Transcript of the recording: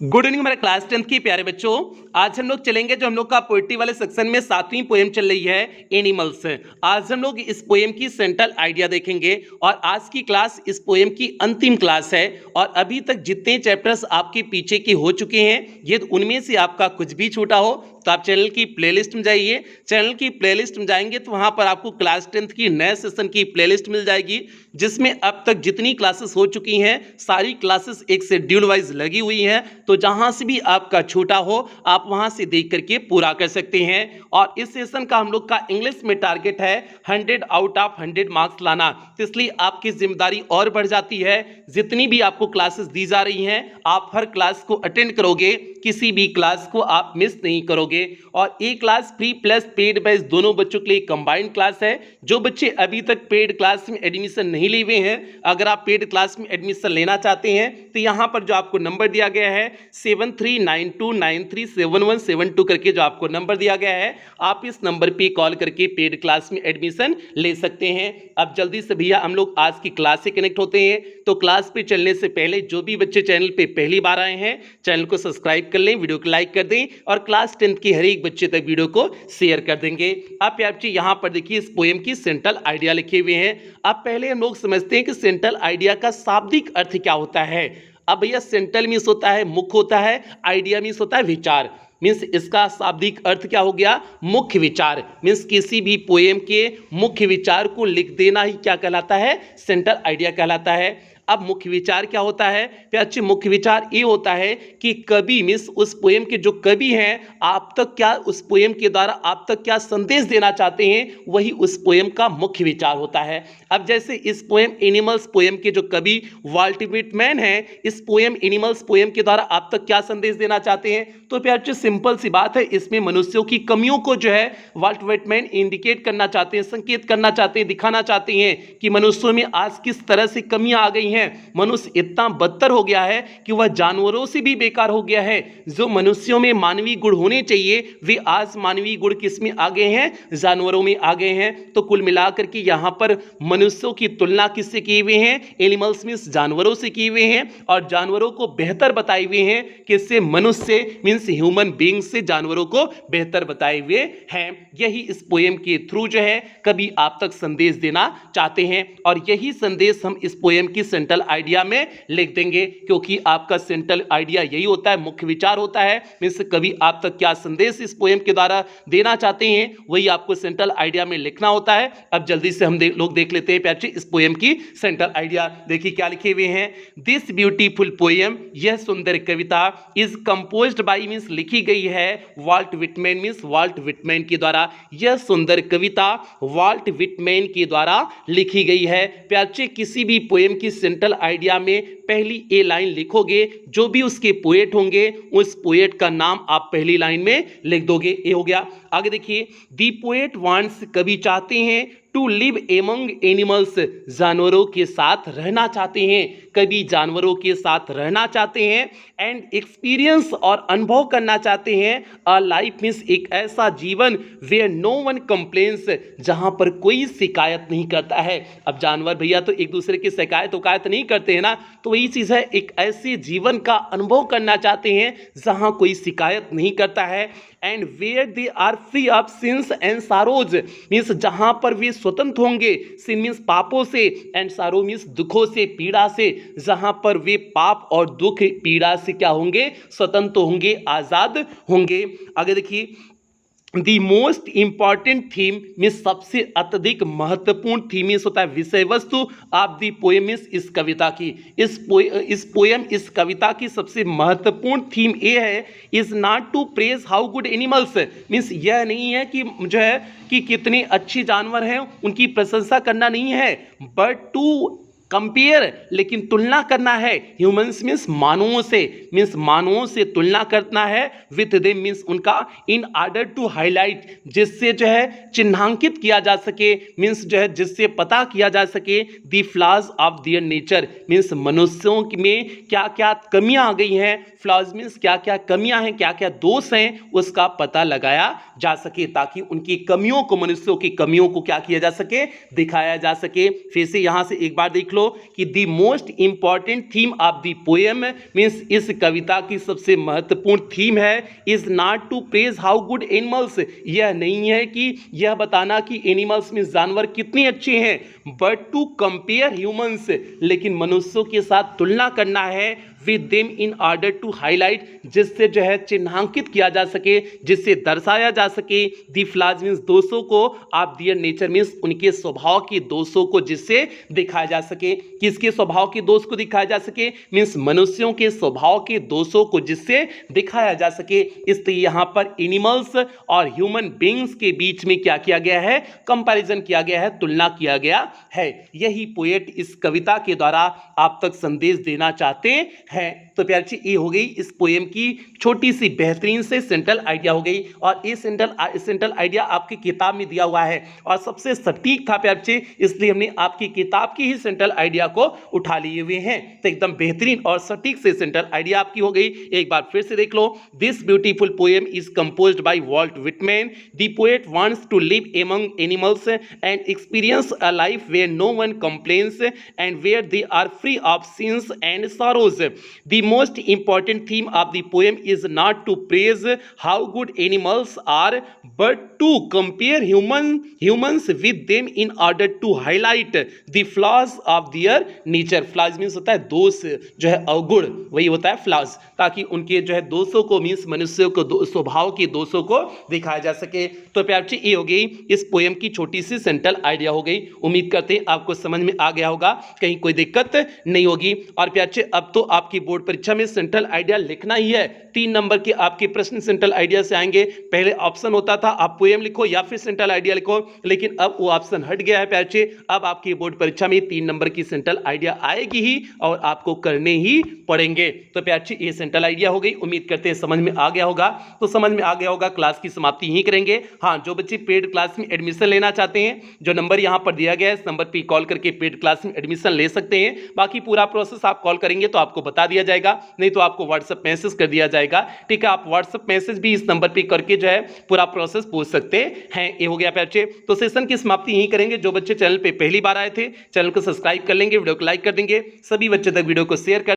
Good evening हमारे class 10th के प्यारे बच्चों। आज हम लोग चलेंगे जो हम लोग का पोएट्री वाले सेक्शन में 7वीं पोएम चल रही है एनिमल्स। आज हम लोग इस पोएम की सेंट्रल आइडिया देखेंगे और आज की क्लास इस पोएम की अंतिम क्लास है। और अभी तक जितने चैप्टर्स आपके पीछे के हो चुके हैं यदि उनमें से आपका कुछ भी छूटा हो तो आप चैनल की प्लेलिस्ट में जाइए। चैनल की प्लेलिस्ट में जाएंगे तो वहां पर आपको क्लास 10th की नए सेशन की प्लेलिस्ट मिल जाएगी, जिसमें अब तक जितनी क्लासेस हो चुकी हैं सारी क्लासेस एक शेड्यूल वाइज लगी हुई हैं। तो जहां से भी आपका छूटा हो आप वहां से देख करके पूरा कर सकते हैं। और इस सेशन का हम लोग का इंग्लिश में टारगेट है 100 आउट ऑफ 100 मार्क्स लाना, तो इसलिए आपकी जिम्मेदारी और बढ़ जाती है। जितनी भी आपको क्लासेस दी जा रही हैं आप हर क्लास को अटेंड करोगे, किसी भी क्लास को आप मिस नहीं करोगे। और एक class free plus paid batch दोनों बच्चों के लिए कंबाइंड क्लास है। जो बच्चे अभी तक पेड क्लास में एडमिशन नहीं लिए हुए हैं, अगर आप पेड क्लास में एडमिशन लेना चाहते हैं तो यहां पर जो आपको नंबर दिया गया है 7392937172 करके जो आपको नंबर दिया गया है, आप इस नंबर पे कॉल करके पेड क्लास में एडमिशन ले सकते हैं। अब जल्दी से भैया हम लोग आज की क्लास से कनेक्ट होते हैं। तो क्लास पे चलने से पहले जो भी बच्चे चैनल पे पहली बार आए हैं चैनल को सब्सक्राइब कर लें, वीडियो को लाइक कर दें और क्लास 10th के हर एक बच्चे तक वीडियो को शेयर कर देंगे। आप यहाँ पर देखिए इस पोएम की सेंट्रल आइडिया लिखे हुए हैं। अब पहले हम लोग समझते हैं कि सेंट्रल आइडिया का शाब्दिक अर्थ क्या होता है। अब भैया सेंट्रल मीन्स होता है मुख्य होता है, आइडिया मीन्स होता है विचार। मीन्स इसका शाब्दिक अर्थ क्या हो गया, मुख्य विचार। मीन्स किसी भी पोएम के मुख्य विचार को लिख देना ही क्या कहलाता है, सेंट्रल आइडिया कहलाता है। अब मुख्य विचार क्या होता है, अच्छे मुख्य विचार ये होता है कि कवि मीन्स उस पोएम के जो कवि हैं आप तक क्या, उस पोएम के द्वारा आप तक क्या संदेश देना चाहते हैं, वही उस पोएम का मुख्य विचार होता है। अब जैसे इस पोएम एनिमल्स पोएम के जो कवि वाल्ट व्हिटमैन हैं, इस पोएम एनिमल्स पोएम के द्वारा आप तक क्या संदेश देना चाहते हैं, तो प्यारे सिंपल सी बात है, इसमें मनुष्यों की कमियों को जो है वाल्ट व्हिटमैन इंडिकेट करना चाहते हैं, संकेत करना चाहते हैं, दिखाना चाहते हैं कि मनुष्यों में आज किस तरह से कमियां आ गई हैं। मनुष्य इतना बदतर हो गया है कि वह जानवरों से भी बेकार हो गया है। जो मनुष्यों में मानवीय गुण होने चाहिए वे आज मानवीय गुण किस में आ गए हैं, जानवरों में आ गए हैं। तो कुल मिलाकर के यहां पर मनुष्यों की तुलना किससे की हुई है, एनिमल्स मींस जानवरों से की हुई है। और जानवरों को बेहतर बताए हुए हैं किससे, मनुष्य मींस ह्यूमन बीइंग से जानवरों को बेहतर बताए हुए हैं। यही इस पोएम के थ्रू जो है कभी आप तक संदेश देना चाहते हैं और यही संदेश हम इस पोएम की सेंट्रल आइडिया में लिख देंगे, क्योंकि आपका सेंट्रल आइडिया यही होता है, मुख्य विचार होता है। मींस कभी आप तक क्या संदेश इस पोएम के द्वारा देना चाहते हैं वही आपको सेंट्रल आइडिया में लिखना होता है। अब जल्दी से हम लोग देख लेते हैं प्यारे इस पोएम की सेंट्रल आइडिया। देखिए क्या लिखे हुए हैं, दिस ब्यूटीफुल पोएम, यह सुंदर कविता इज कंपोज्ड बाय मींस लिखी गई है Walt Whitman means Walt Whitman के द्वारा। यह सुंदर कविता वाल्ट व्हिटमैन के द्वारा लिखी गई है। प्यारे किसी भी पोएम की सेंट्रल आइडिया में पहली ए लाइन लिखोगे, जो भी उसके पोएट होंगे उस पोएट का नाम आप पहली लाइन में लिख दोगे। ये हो गया। आगे देखिए, दी पोएट वांट्स, कवि चाहते हैं टू लिव एमंग एनिमल्स, जानवरों के साथ रहना चाहते हैं, कभी जानवरों के साथ रहना चाहते हैं। एंड एक्सपीरियंस, और अनुभव करना चाहते हैं, अ लाइफ मीन्स एक ऐसा जीवन वेयर नो वन कंप्लेन्स, जहां पर कोई शिकायत नहीं करता है। अब जानवर भैया तो एक दूसरे की शिकायत नहीं करते हैं ना, तो वही चीज़ है, एक ऐसे जीवन का अनुभव करना चाहते हैं जहां कोई शिकायत नहीं करता है। And where they are free of sins and sorrows, means जहां पर वे स्वतंत्र होंगे, सिन मीन्स पापों से, एंड सारो मीन्स दुखों से, पीड़ा से, जहां पर वे पाप और दुख पीड़ा से क्या होंगे, स्वतंत्र होंगे, आजाद होंगे। आगे देखिए, the most important theme means सबसे अत्यधिक महत्वपूर्ण थीम मीन्स होता है विषय वस्तु ऑफ दी पोएम मीन्स इस कविता की, इस कविता की सबसे महत्वपूर्ण थीम ये है, is not to praise how good animals, means यह नहीं है कि जो है कि कितने अच्छे जानवर हैं उनकी प्रशंसा करना नहीं है, बट टू कंपेयर, लेकिन तुलना करना है, ह्यूमंस मीन्स मानवों से, मीन्स मानवों से तुलना करना है, विथ देम मीन्स उनका, इन ऑर्डर टू हाईलाइट, जिससे जो है चिन्हांकित किया जा सके, मीन्स जो है जिससे पता किया जा सके, the flaws of their nature, means मनुष्यों में क्या क्या कमियां आ गई हैं, फ्लॉज मीन्स क्या क्या कमियां हैं, क्या क्या दोष हैं, उसका पता लगाया जा सके, ताकि उनकी कमियों को, मनुष्यों की कमियों को क्या किया जा सके, दिखाया जा सके। फिर से यहां से एक बार देख लो, लो कि the most important theme of the poem means इस कविता की सबसे महत्वपूर्ण थीम है is not to praise how good animals, यह नहीं है कि यह बताना कि एनिमल्स मीन्स जानवर कितने अच्छे हैं, बट टू कंपेयर ह्यूमंस, लेकिन मनुष्यों के साथ तुलना करना है with them in order to highlight, जिससे जो है चिन्हांकित किया जा सके, जिससे दर्शाया जा सके दी फ्लॉज मीन्स दोषों को ऑफ देयर नेचर मीन्स उनके स्वभाव के दोषों को, जिससे दिखाया जा सके। किसके स्वभाव के दोष को दिखाया जा सके मीन्स मनुष्यों के स्वभाव के दोषों को, जिससे दिखाया जा सके। इसलिए यहाँ पर एनिमल्स और ह्यूमन बीइंग्स के बीच में क्या किया गया है, कंपैरिजन किया गया है, तुलना किया गया है। यही पोएट इस कविता के द्वारा आप तक संदेश देना चाहते हैं। तो प्यारे बच्चे ये हो गई इस पोएम की छोटी सी बेहतरीन से सेंट्रल आइडिया हो गई, और ये सेंट्रल आइडिया आपकी किताब में दिया हुआ है और सबसे सटीक था प्यारे बच्चे, इसलिए हमने आपकी किताब की ही सेंट्रल आइडिया को उठा लिए हुए हैं। तो एकदम बेहतरीन और सटीक से सेंट्रल आइडिया आपकी हो गई। एक बार फिर से देख लो, this beautiful poem is composed by Walt Whitman. The poet wants to live among animals and experience a life where no one complains and where they are free of sins and sorrows. The most important theme of the poem is not to praise how good animals are, but to compare humans with them in order to highlight the flaws of their nature. Flaws means होता है दोष, जो है अवगुण, वही होता है flaws, ताकि उनके जो है दोषों को मीन्स मनुष्यों को स्वभाव के दोषों को दिखाया जा सके। तो प्यारे बच्चे ये हो गई इस पोएम की छोटी सी सेंट्रल आइडिया हो गई। उम्मीद करते हैं आपको समझ में आ गया होगा, कहीं कोई दिक्कत नहीं होगी। और प्यारे बच्चे अब तो आपकी बोर्ड परीक्षा में सेंट्रल आइडिया लिखना ही है। 3 नंबर के आपके प्रश्न सेंट्रल आइडिया से आएंगे। पहले ऑप्शन होता था आप पोएम लिखो या फिर सेंट्रल आइडिया लिखो, लेकिन अब वो ऑप्शन हट गया है प्यारे बच्चे। अब आपकी बोर्ड परीक्षा में 3 नंबर की सेंट्रल आइडिया आएगी ही और आपको करने ही पड़ेंगे। तो प्यारे बच्चे ये सेंट्रल आइडिया हो गई। उम्मीद करते हैं समझ में आ गया होगा। तो समझ में आ गया होगा, क्लास की समाप्ति यहीं करेंगे। हाँ, जो बच्चे पेड क्लास में एडमिशन लेना चाहते हैं, जो नंबर यहाँ पर दिया गया है, इस नंबर पर कॉल करके पेड क्लास में एडमिशन ले सकते हैं। बाकी पूरा प्रोसेस आप कॉल करेंगे तो आपको बता दिया जाएगा, नहीं तो आपको व्हाट्सएप मैसेज कर दिया जाएगा। ठीक है, आप व्हाट्सएप मैसेज भी इस नंबर पे करके जो है पूरा प्रोसेस पूछ सकते हैं। ये हो गया प्यारे बच्चे। तो सेशन की समाप्ति यहीं करेंगे। जो बच्चे चैनल पे पहली बार आए थे, चैनल को सब्सक्राइब कर लेंगे, वीडियो को लाइक कर देंगे, सभी बच्चे तक वीडियो को शेयर कर